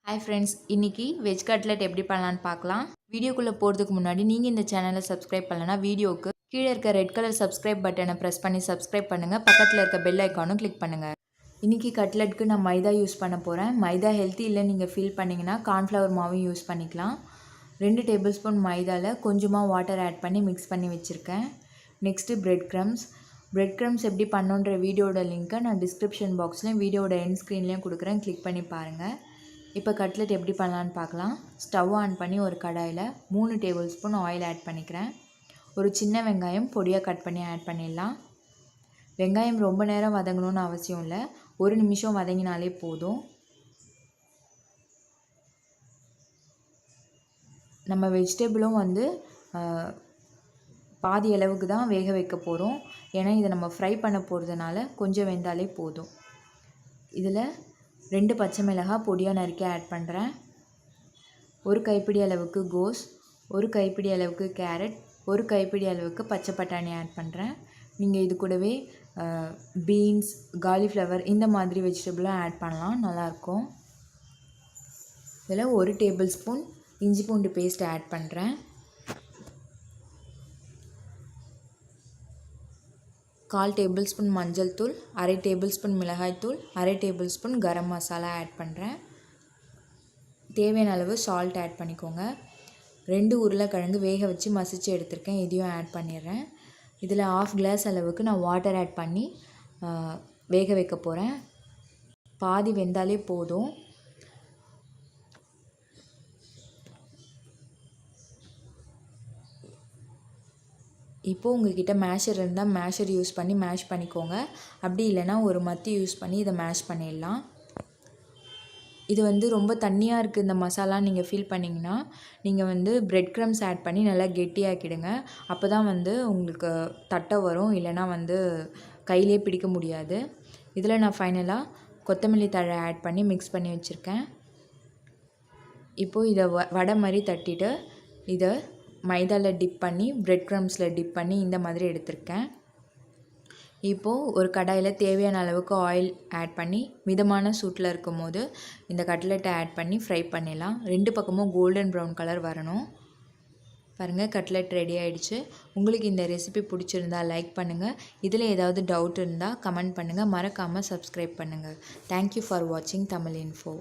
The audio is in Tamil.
Hi friends, இன்னைக்கு வெஜ் கட்லெட் எப்படி பண்ணலான்னு பார்க்கலாம். வீடியோக்குள்ள போறதுக்கு முன்னாடி நீங்க இந்த சேனலை சப்ஸ்கிரைப் பண்ணலனா வீடியோக்கு கீழ இருக்க ரெட் கலர் சப்ஸ்கிரைப் பட்டனை பிரஸ் பண்ணி சப்ஸ்கிரைப் பண்ணுங்க. பக்கத்துல இருக்க பெல் ஐகானும் கிளிக் பண்ணுங்க. இன்னைக்கு கட்லெட்க்கு நான் மைதா யூஸ் பண்ண போறேன். மைதா ஹெல்த்தி இல்ல நீங்க ஃபீல் பண்ணீங்கன்னா கார்ன்ஃப்ளவர் மாவும் யூஸ் பண்ணிக்கலாம். 2 டேபிள்ஸ்பூன் மைதால கொஞ்சமா வாட்டர் ஆட் பண்ணி மிக்ஸ் பண்ணி வச்சிருக்கேன். Next bread crumbs. Bread crumbs எப்படி பண்ணணும்ன்ற வீடியோட லிங்கை நான் டிஸ்கிரிப்ஷன் பாக்ஸ்லயும் வீடியோட எண்ட் ஸ்க்ரீன்லயும் கொடுக்குறேன். கிளிக் பண்ணி பாருங்க. இப்போ கட்லெட் எப்படி பண்ணலான்னு பார்க்கலாம். ஸ்டவ் ஆன் பண்ணி ஒரு கடாயில் 3 டேபிள் ஸ்பூன் ஆயில் ஆட் பண்ணிக்கிறேன். ஒரு சின்ன வெங்காயம் பொடியாக கட் பண்ணி ஆட் பண்ணிடலாம். வெங்காயம் ரொம்ப நேரம் வதங்கணும்னு அவசியம் இல்லை, 1 நிமிஷம் வதங்கினாலே போதும். நம்ம வெஜிடபிளும் பாதி அளவுக்கு தான் வேக வைக்க போகிறோம். ஏன்னா இதை நம்ம ஃப்ரை பண்ண போகிறதுனால கொஞ்சம் வெந்தாலே போதும். இதில் 2 பச்சை மிளகாய் பொடியாக நறுக்கி ஆட் பண்ணுறேன். 1 கைப்பிடி அளவுக்கு கோஸ், 1 கைப்பிடி அளவுக்கு கேரட், 1 கைப்பிடி அளவுக்கு பச்சை பட்டாணி ஆட் பண்ணுறேன். நீங்கள் இது கூடவே பீன்ஸ், காலிஃப்ளவர் இந்த மாதிரி வெஜிடபிளும் ஆட் பண்ணலாம், நல்லாயிருக்கும். இதில் 1 டேபிள் ஸ்பூன் இஞ்சி பூண்டு பேஸ்ட் ஆட் பண்ணுறேன். 1/4 டேபிள் ஸ்பூன் மஞ்சள் தூள், 1/2 டேபிள் ஸ்பூன் மிளகாய் தூள், 1/2 table spoon garam masala add பண்ணுறேன். தேவையான அளவு சால்ட் ஆட் பண்ணிக்கோங்க. 2 உருளைக்கிழங்கு வேக வச்சு மசிச்சு எடுத்திருக்கேன், இதையும் ஆட் பண்ணிடுறேன். இதில் 1/2 கிளாஸ் அளவுக்கு நான் வாட்டர் ஆட் பண்ணி வேக வைக்க போகிறேன். பாதி வெந்தாலே போதும். இப்போது உங்கள்கிட்ட மேஷர் இருந்தால் மேஷர் யூஸ் பண்ணி மேஷ் பண்ணிக்கோங்க. அப்படி இல்லைனா ஒரு மத்தி யூஸ் பண்ணி இதை மேஷ் பண்ணிடலாம். இது ரொம்ப தண்ணியாக இருக்குது இந்த மசாலா நீங்கள் ஃபீல் பண்ணிங்கன்னா நீங்கள் பிரெட் க்ரம்ஸ் ஆட் பண்ணி நல்லா கெட்டியாக்கிடுங்க. அப்போ தான் உங்களுக்கு தட்டை வரும், இல்லைனா கையிலே பிடிக்க முடியாது. இதில் நான் ஃபைனலாக கொத்தமல்லி தழை ஆட் பண்ணி மிக்ஸ் பண்ணி வச்சுருக்கேன். இப்போது இதை வடை மாதிரி தட்டிட்டு இதை மைதாவில் டிப் பண்ணி பிரெட் க்ரம்ஸில் டிப் பண்ணி இந்த மாதிரி எடுத்திருக்கேன். இப்போது ஒரு கடாயில் தேவையான அளவுக்கு ஆயில் ஆட் பண்ணி மிதமான சூட்டில் இருக்கும் போது இந்த கட்லெட்டை ஆட் பண்ணி ஃப்ரை பண்ணிடலாம். 2 பக்கமும் கோல்டன் ப்ரௌன் கலர் வரணும். பாருங்கள், கட்லெட் ரெடி ஆகிடுச்சு. உங்களுக்கு இந்த ரெசிபி பிடிச்சிருந்தா லைக் பண்ணுங்கள். இதில் ஏதாவது டவுட் இருந்தால் கமெண்ட் பண்ணுங்கள். மறக்காமல் சப்ஸ்கிரைப் பண்ணுங்கள். தேங்க்யூ ஃபார் வாட்சிங் தமிழ் இன்ஃபோ.